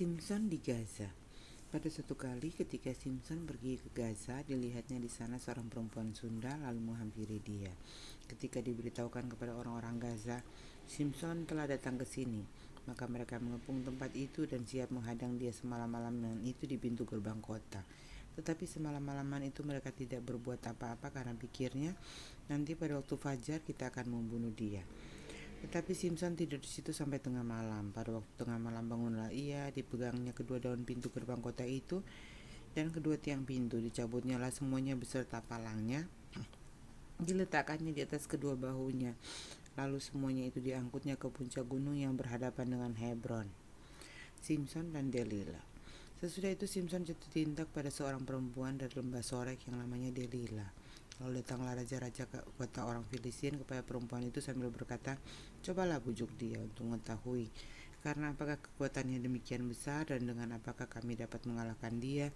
Simpson di Gaza. Pada suatu kali ketika Simpson pergi ke Gaza, dilihatnya di sana seorang perempuan Sunda lalu menghampiri dia. Ketika diberitahukan kepada orang-orang Gaza, Simpson telah datang ke sini, maka mereka mengepung tempat itu dan siap menghadang dia semalam-malaman itu di pintu gerbang kota. Tetapi semalam-malaman itu mereka tidak berbuat apa-apa karena pikirnya nanti pada waktu fajar kita akan membunuh dia. Tetapi Simpson tidur di situ sampai tengah malam. Pada waktu tengah malam bangunlah ia, dipegangnya kedua daun pintu gerbang kota itu dan kedua tiang pintu, dicabutnyalah semuanya beserta palangnya, diletakkannya di atas kedua bahunya. Lalu semuanya itu diangkutnya ke puncak gunung yang berhadapan dengan Hebron. Simpson dan Delilah. Sesudah itu Simpson jatuh cinta pada seorang perempuan dari lembah Sorek yang namanya Delilah. Lalu datanglah raja-raja kota orang Filistin kepada perempuan itu sambil berkata, "Cobalah bujuk dia untuk mengetahui, karena apakah kekuatannya demikian besar dan dengan apakah kami dapat mengalahkan dia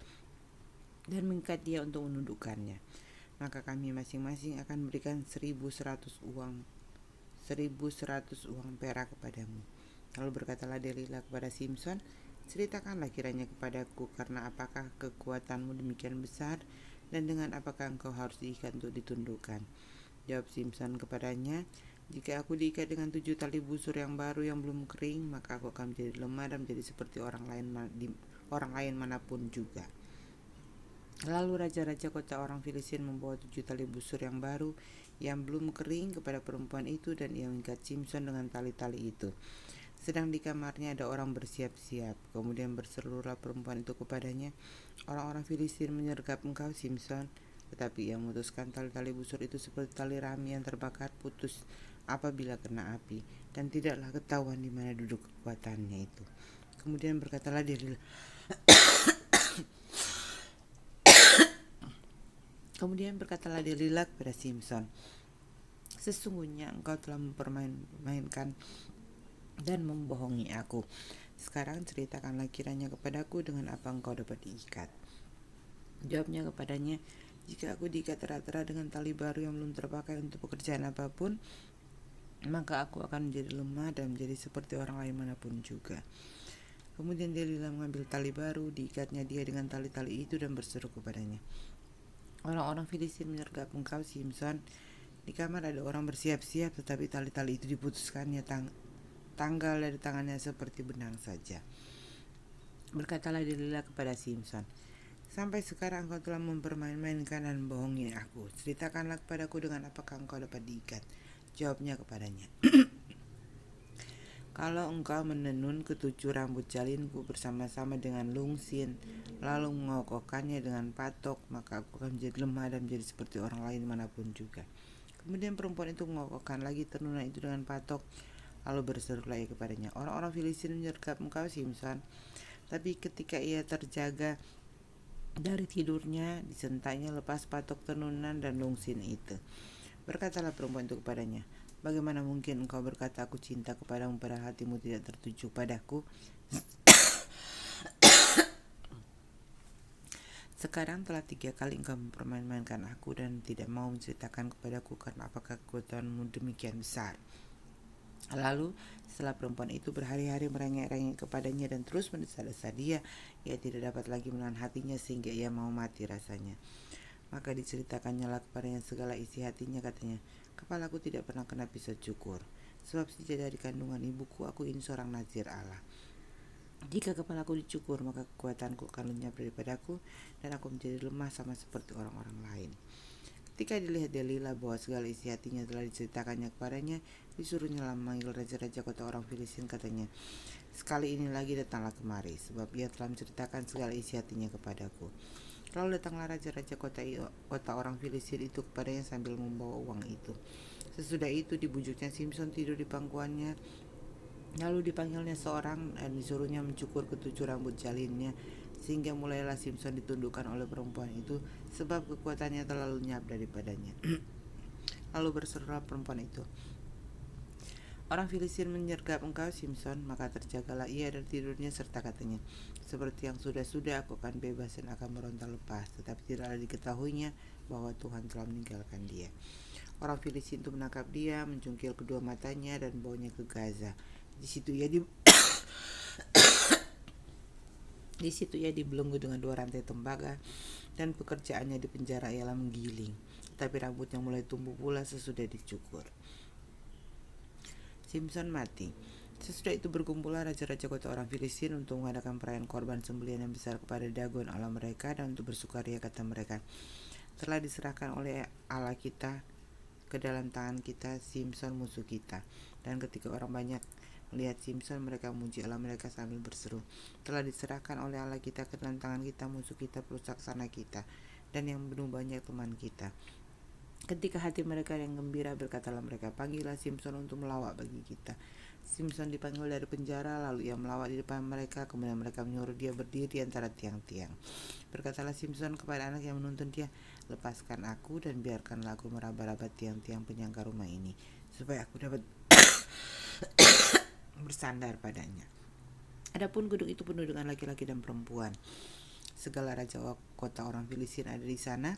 dan mengikat dia untuk menundukkannya. Maka kami masing-masing akan memberikan 1.100 uang perak kepadamu." Lalu berkatalah Delilah kepada Simpson, "Ceritakanlah kiranya kepadaku, karena apakah kekuatanmu demikian besar dan dengan apakah engkau harus diikat untuk ditundukkan?" Jawab Simpson kepadanya, "Jika aku diikat dengan 7 tali busur yang baru yang belum kering, maka aku akan menjadi lemah dan menjadi seperti orang lain manapun juga." Lalu raja-raja kota orang Filistin membawa 7 tali busur yang baru yang belum kering kepada perempuan itu, dan ia mengikat Simpson dengan tali-tali itu. Sedang di kamarnya ada orang bersiap-siap. Kemudian berserulah perempuan itu kepadanya, "Orang-orang Filistin menyergap engkau, Simpson." Tetapi ia memutuskan tali-tali busur itu seperti tali rami yang terbakar putus apabila kena api, dan tidaklah ketahuan di mana duduk kekuatannya itu. Kemudian berkatalah Delilah kepada Simpson, "Sesungguhnya engkau telah mempermainkan dan membohongi aku. Sekarang ceritakanlah kiranya kepadaku dengan apa engkau dapat diikat." Jawabnya kepadanya, "Jika aku diikat erat-erat dengan tali baru yang belum terpakai untuk pekerjaan apapun, maka aku akan menjadi lemah dan menjadi seperti orang lain manapun juga." Kemudian Delilah mengambil tali baru, diikatnya dia dengan tali-tali itu dan berseru kepadanya, "Orang-orang Filistin menyergap engkau, Simpson. Di kamar ada orang bersiap-siap, tetapi tali-tali itu diputuskannya tanggal dari tangannya seperti benang saja." Berkatalah Delilah kepada Simpson, "Sampai sekarang engkau telah mempermain-mainkan dan membohongi aku. Ceritakanlah kepadaku dengan apakah engkau dapat diikat." Jawabnya kepadanya, "Kalau engkau menenun ketujuh rambut jalinku bersama-sama dengan lungsin, lalu mengokohkannya dengan patok, maka aku akan menjadi lemah dan menjadi seperti orang lain manapun juga." Kemudian perempuan itu mengokohkan lagi tenunan itu dengan patok. Lalu berserulah ia kepadanya, "Orang-orang Filistin menyergap engkau, Simpson." Tapi ketika ia terjaga dari tidurnya, disentaknya lepas patok tenunan dan lungsin itu. Berkatalah perempuan itu kepadanya, "Bagaimana mungkin engkau berkata aku cinta kepadamu padahal hatimu tidak tertuju padaku? Sekarang telah 3 kali engkau mempermain-mainkan aku dan tidak mau menceritakan kepadaku karena apakah kekuatanmu demikian besar." Lalu setelah perempuan itu berhari-hari merengek-rengek kepadanya dan terus mendesah-desah dia, ia tidak dapat lagi menahan hatinya sehingga ia mau mati rasanya. Maka diceritakannya lah kepadanya segala isi hatinya, katanya, "Kepalaku tidak pernah kena pisau cukur, sebab sejak dari kandungan ibuku aku ini seorang nazir Allah. Jika kepalaku dicukur, maka kekuatanku akan lenyap daripadaku dan aku menjadi lemah sama seperti orang-orang lain." Ketika dilihat Delilah bahwa segala isi hatinya telah diceritakannya kepadanya, disuruhnya lah memanggil raja-raja kota orang Filistin, katanya, "Sekali ini lagi datanglah kemari, sebab ia telah menceritakan segala isi hatinya kepadaku." Lalu datanglah raja-raja kota orang Filistin itu kepadanya sambil membawa uang itu. Sesudah itu dibujuknya Simpson tidur di pangkuannya. Lalu dipanggilnya seorang dan disuruhnya mencukur ketujuh rambut jalinnya, sehingga mulailah Simpson ditundukkan oleh perempuan itu, sebab kekuatannya telah lenyap daripadanya. Lalu berserulah perempuan itu, "Orang Filistin menyergap engkau, Simpson." Maka terjagalah ia dari tidurnya serta katanya, "Seperti yang sudah-sudah aku akan bebas dan akan meronta lepas." Tetapi tidaklah diketahuinya bahwa Tuhan telah meninggalkan dia. Orang Filistin itu menangkap dia, mencungkil kedua matanya dan membawanya ke Gaza. Di situ ia Di situ ia dibelenggu dengan 2 rantai tembaga dan pekerjaannya di penjara ialah menggiling. Tapi rambutnya mulai tumbuh pula sesudah dicukur. Simson mati. Sesudah itu berkumpullah raja-raja kota orang Filistin untuk mengadakan perayaan korban sembelihan yang besar kepada Dagon Allah mereka, dan untuk bersukaria kata mereka, telah diserahkan oleh Allah kita ke dalam tangan kita Simson musuh kita. Dan ketika orang banyak melihat Simson, mereka memuji Allah mereka sambil berseru, telah diserahkan oleh Allah kita ke dalam tangan kita musuh kita, perusak sana kita, dan yang membunuh banyak teman kita. Ketika hati mereka yang gembira, berkatalah mereka, panggillah Simson untuk melawak bagi kita. Simson dipanggil dari penjara, lalu ia melawak di depan mereka. Kemudian mereka menyuruh dia berdiri antara tiang-tiang. Berkatalah Simson kepada anak yang menuntun dia, lepaskan aku dan biarkanlah aku meraba-raba tiang-tiang penyangga rumah ini, supaya aku dapat bersandar padanya. Adapun gedung itu penuh dengan laki-laki dan perempuan. Segala raja kota orang Filistin ada di sana,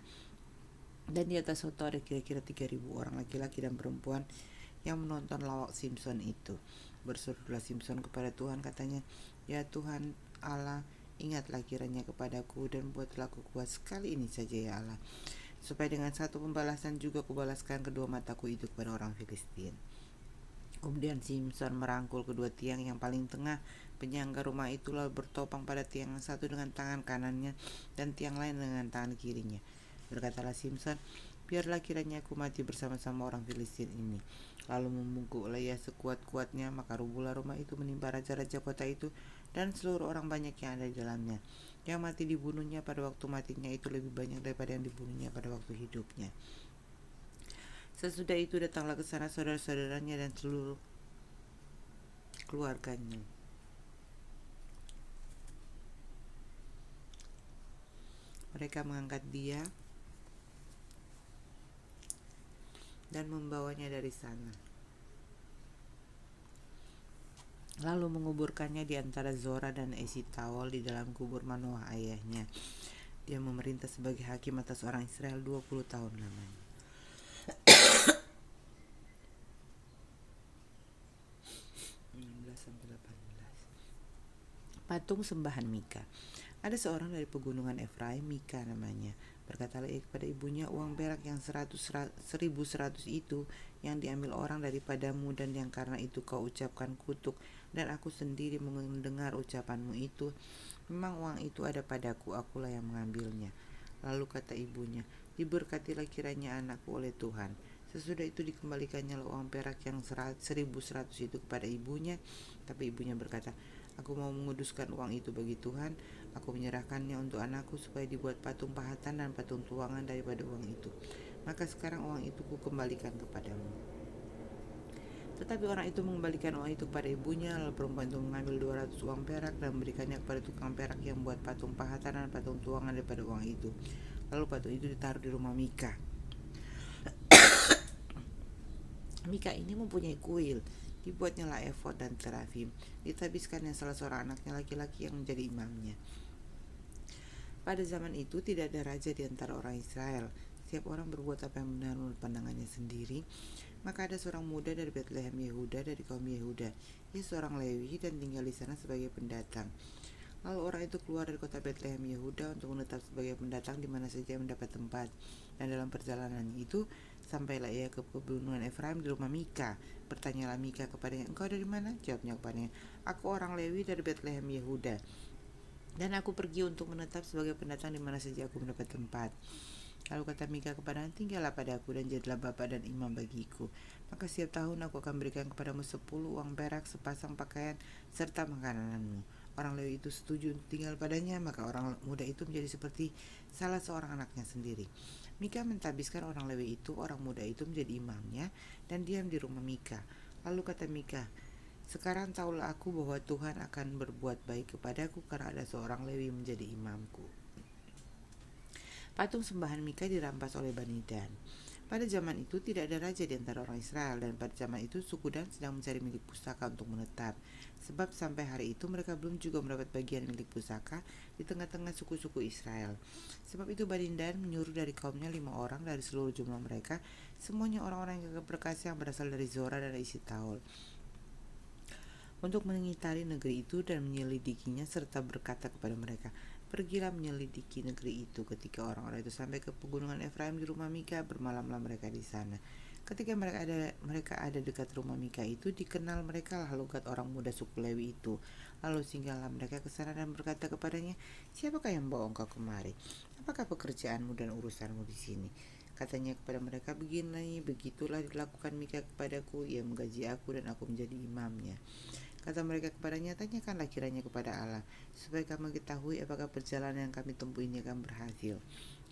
dan di atas soto ada kira-kira 3.000 orang laki-laki dan perempuan yang menonton lawak Simson itu. Berserulah Simson kepada Tuhan, katanya, ya Tuhan Allah, ingatlah kiranya kepadaku dan buatlah aku kuat sekali ini saja ya Allah, supaya dengan satu pembalasan juga kubalaskan kedua mataku itu kepada orang Filistin. Kemudian Simson merangkul kedua tiang yang paling tengah penyangga rumah itu, lalu bertopang pada tiang yang satu dengan tangan kanannya dan tiang lain dengan tangan kirinya. Berkatalah Simson, biarlah kiranya aku mati bersama-sama orang Filistin ini. Lalu memungkuklah ia sekuat-kuatnya, maka rubuhlah rumah itu menimpa raja-raja kota itu dan seluruh orang banyak yang ada di dalamnya. Yang mati dibunuhnya pada waktu matinya itu lebih banyak daripada yang dibunuhnya pada waktu hidupnya. Sesudah itu datanglah ke sana saudara-saudaranya dan seluruh keluarganya. Mereka mengangkat dia dan membawanya dari sana, lalu menguburkannya di antara Zora dan Esitaol di dalam kubur Manoah ayahnya. Dia memerintah sebagai hakim atas orang Israel 20 tahun lamanya. Patung sembahan Mika. Ada seorang dari pegunungan Efraim, Mika namanya. Berkatalah ia kepada ibunya, uang perak yang 1.100 itu yang diambil orang daripadamu, dan yang karena itu kau ucapkan kutuk, dan aku sendiri mendengar ucapanmu itu, memang uang itu ada padaku, akulah yang mengambilnya. Lalu kata ibunya, diberkatilah kiranya anakku oleh Tuhan. Sesudah itu dikembalikannya uang perak yang 1.100 itu kepada ibunya. Tapi ibunya berkata, aku mau menguduskan uang itu bagi Tuhan. Aku menyerahkannya untuk anakku supaya dibuat patung pahatan dan patung tuangan daripada uang itu. Maka sekarang uang itu kukembalikan kepadamu. Tetapi orang itu mengembalikan uang itu kepada ibunya. Lalu perempuan itu mengambil 200 uang perak dan memberikannya kepada tukang perak yang buat patung pahatan dan patung tuangan daripada uang itu. Lalu patung itu ditaruh di rumah Mika. Mika ini mempunyai kuil. Dibuatnya lah efod dan terafim. Ditabiskannya salah seorang anaknya laki-laki yang menjadi imamnya. Pada zaman itu tidak ada raja di antara orang Israel. Setiap orang berbuat apa yang benar menurut pandangannya sendiri. Maka ada seorang muda dari Betlehem Yehuda, dari kaum Yehuda. Ia seorang Lewi dan tinggal di sana sebagai pendatang. Lalu orang itu keluar dari kota Betlehem Yehuda untuk menetap sebagai pendatang di mana saja mendapat tempat. Dan dalam perjalanannya itu sampailah ia ke pegunungan Efraim di rumah Mika. Bertanyalah Mika kepadanya, engkau dari mana? Jawabnya kepadanya, aku orang Lewi dari Betlehem Yehuda, dan aku pergi untuk menetap sebagai pendatang di mana saja aku mendapat tempat. Lalu kata Mika kepadanya, tinggallah padaku dan jadilah bapa dan imam bagiku. Maka setiap tahun aku akan berikan kepadamu 10 uang perak, sepasang pakaian, serta makananmu. Orang Lewi itu setuju untuk tinggal padanya, maka orang muda itu menjadi seperti salah seorang anaknya sendiri. Mika mentabiskan orang Lewi itu, orang muda itu menjadi imamnya, dan diam di rumah Mika. Lalu kata Mika, sekarang tahulah aku bahwa Tuhan akan berbuat baik kepadaku karena ada seorang Lewi menjadi imamku. Patung sembahan Mika dirampas oleh Bani Dan. Pada zaman itu tidak ada raja di antara orang Israel, dan pada zaman itu suku Dan sedang mencari milik pusaka untuk menetap. Sebab sampai hari itu mereka belum juga mendapat bagian milik pusaka di tengah-tengah suku-suku Israel. Sebab itu Bani Dan menyuruh dari kaumnya 5 orang dari seluruh jumlah mereka, semuanya orang-orang yang berkasih yang berasal dari Zora dan Esitaol, untuk mengitari negeri itu dan menyelidikinya, serta berkata kepada mereka, pergilah menyelidiki negeri itu. Ketika orang-orang itu sampai ke pegunungan Efraim di rumah Mika, bermalamlah mereka di sana. Ketika mereka ada dekat rumah Mika itu, dikenal mereka lah logat orang muda suku Lewi itu. Lalu singgahlah mereka ke sana dan berkata kepadanya, siapakah yang membawa engkau kemari? Apakah pekerjaanmu dan urusanmu di sini? Katanya kepada mereka, begitulah dilakukan Mika kepadaku. Ia menggaji aku dan aku menjadi imamnya. Kata mereka kepadanya, tanyakanlah kiranya kepada Allah, supaya kami ketahui apakah perjalanan yang kami tempuh ini akan berhasil.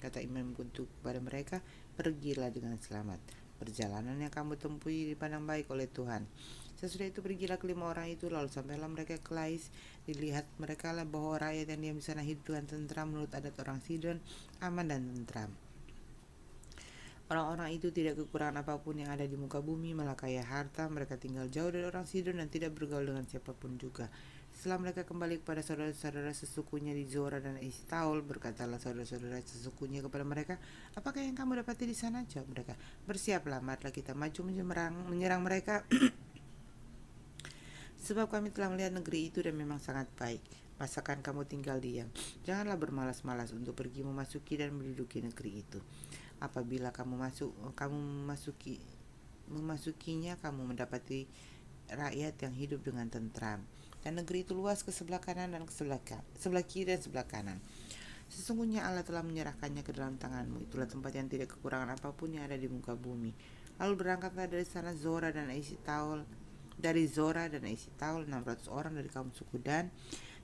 Kata imam itu kepada mereka, pergilah dengan selamat. Perjalanan yang kamu tempuhi dipandang baik oleh Tuhan. Sesudah itu pergilah kelima orang itu, lalu sampailah mereka ke Lais. Dilihat mereka lah bahwa rakyat yang diam di sana hidup dengan tentram menurut adat orang Sidon, aman dan tentram. Orang-orang itu tidak kekurangan apapun yang ada di muka bumi, malah kaya harta. Mereka tinggal jauh dari orang Sidon dan tidak bergaul dengan siapapun juga. Setelah mereka kembali kepada saudara-saudara sesukunya di Zora dan Estaol, berkatalah saudara-saudara sesukunya kepada mereka, apakah yang kamu dapati di sana? Jawab mereka, bersiaplah, marilah kita maju menyerang mereka. Sebab kami telah melihat negeri itu dan memang sangat baik. Masakan kamu tinggal diam. Janganlah bermalas-malas untuk pergi memasuki dan menduduki negeri itu. Apabila kamu memasukinya, kamu mendapati rakyat yang hidup dengan tentram, dan negeri itu luas ke sebelah kanan dan ke sebelah kiri dan sebelah kanan. Sesungguhnya Allah telah menyerahkannya ke dalam tanganmu. Itulah tempat yang tidak kekurangan apapun yang ada di muka bumi. Lalu berangkatlah dari sana dari Zora dan Estaol 600 orang dari kaum suku Dan,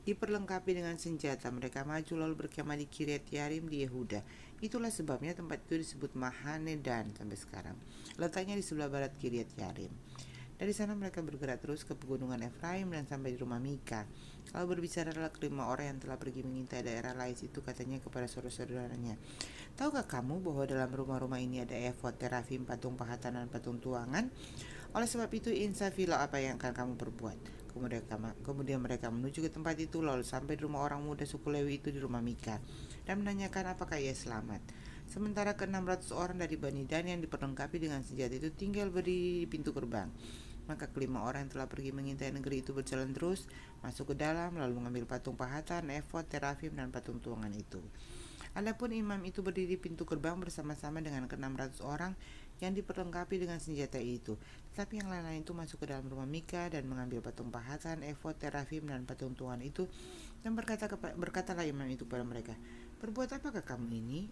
diperlengkapi dengan senjata. Mereka maju lalu berkemah di Kiryat Yarim di Yehuda. Itulah sebabnya tempat itu disebut Mahane Dan sampai sekarang. Letaknya di sebelah barat Kiryat Yarim. Dari sana mereka bergerak terus ke pegunungan Efraim dan sampai di rumah Mika. Lalu berbicaralah kelima orang yang telah pergi mengintai daerah Lais itu, katanya kepada saudara-saudaranya, tahukah kamu bahwa dalam rumah-rumah ini ada efod, terafim, patung pahatan dan patung tuangan? Oleh sebab itu, insafilah apa yang akan kamu perbuat. Kemudian mereka menuju ke tempat itu, lalu sampai di rumah orang muda suku Lewi itu di rumah Mika, dan menanyakan apakah ia selamat. Sementara ke-600 orang dari Bani Dan yang diperlengkapi dengan senjata itu tinggal berdiri di pintu gerbang. Maka kelima orang yang telah pergi mengintai negeri itu berjalan terus masuk ke dalam, lalu mengambil patung pahatan, efod, terafim, dan patung tuangan itu. Adapun imam itu berdiri di pintu gerbang bersama-sama dengan ke-600 orang yang diperlengkapi dengan senjata itu. Tetapi yang lain-lain itu masuk ke dalam rumah Mika dan mengambil patung pahatan, efod, terafim, dan patung tuangan itu, dan berkatalah imam itu kepada mereka, berbuat apakah kamu ini?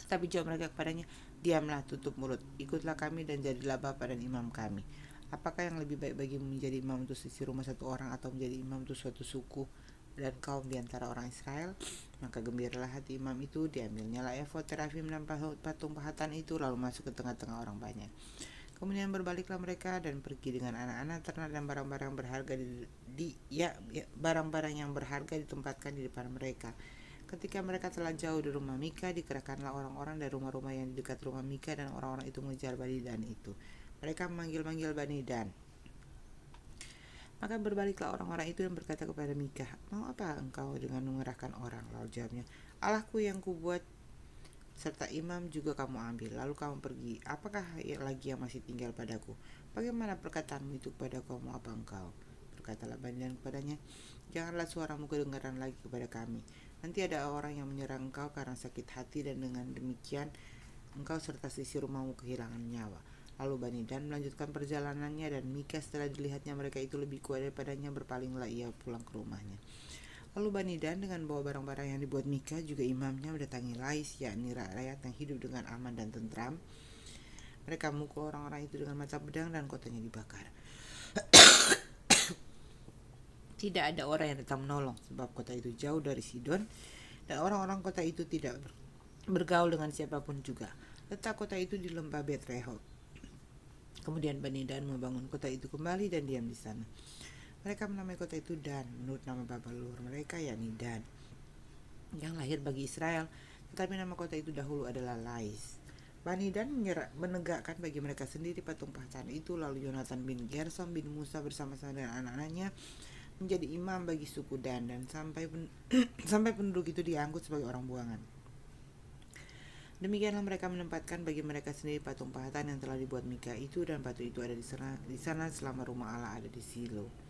Tetapi jawab mereka kepadanya, diamlah, tutup mulut, ikutlah kami dan jadilah bapa dan imam kami. Apakah yang lebih baik bagimu menjadi imam untuk sisi rumah satu orang, atau menjadi imam untuk suatu suku dan kaum di antara orang Israel? Maka gembiralah hati imam itu, diambilnya lah efod, terafim, dan patung pahatan itu, lalu masuk ke tengah-tengah orang banyak. Kemudian berbaliklah mereka dan pergi dengan anak-anak, ternak, dan barang-barang berharga barang-barang yang berharga ditempatkan di depan mereka. Ketika mereka telah jauh dari rumah Mika, dikerahkanlah orang-orang dari rumah-rumah yang di dekat rumah Mika, dan orang-orang itu mengejar Bani Dan itu. Mereka memanggil-manggil Bani Dan. Maka berbaliklah orang-orang itu dan berkata kepada Mika, mau apa engkau dengan mengerahkan orang? Lalu jawabnya, Allahku yang kubuat serta imam juga kamu ambil, lalu kamu pergi. Apakah lagi yang masih tinggal padaku? Bagaimana perkataanmu itu kepadaku? Mau apa engkau? Berkatalah Bani Dan kepadanya, janganlah suaramu kedengaran lagi kepada kami. Nanti ada orang yang menyerang engkau karena sakit hati, dan dengan demikian engkau serta sisi rumahmu kehilangan nyawa. Lalu Bani Dan melanjutkan perjalanannya, dan Mika setelah dilihatnya mereka itu lebih kuat daripadanya, berpalinglah ia pulang ke rumahnya. Lalu Bani Dan dengan bawa barang-barang yang dibuat Mika, juga imamnya, mendatangi Lais, yakni rakyat yang hidup dengan aman dan tentram. Mereka memukul orang-orang itu dengan mata pedang dan kotanya dibakar. Tidak ada orang yang datang menolong, sebab kota itu jauh dari Sidon, dan orang-orang kota itu tidak bergaul dengan siapapun juga. Letak kota itu di lembah Bet Rehob. Kemudian Bani Dan membangun kota itu kembali dan diam di sana. Mereka menamai kota itu Dan, menurut nama bapa leluhur mereka, yakni Dan, yang lahir bagi Israel. Tetapi nama kota itu dahulu adalah Lais. Bani Dan menegakkan bagi mereka sendiri patung pahatan itu. Lalu Yonatan bin Gersom bin Musa bersama-sama dengan anak-anaknya menjadi imam bagi suku Dan, sampai penduduk itu diangkut sebagai orang buangan. Demikianlah mereka menempatkan bagi mereka sendiri patung pahatan yang telah dibuat Mika itu, dan batu itu ada di sana selama rumah Allah ada di Silo.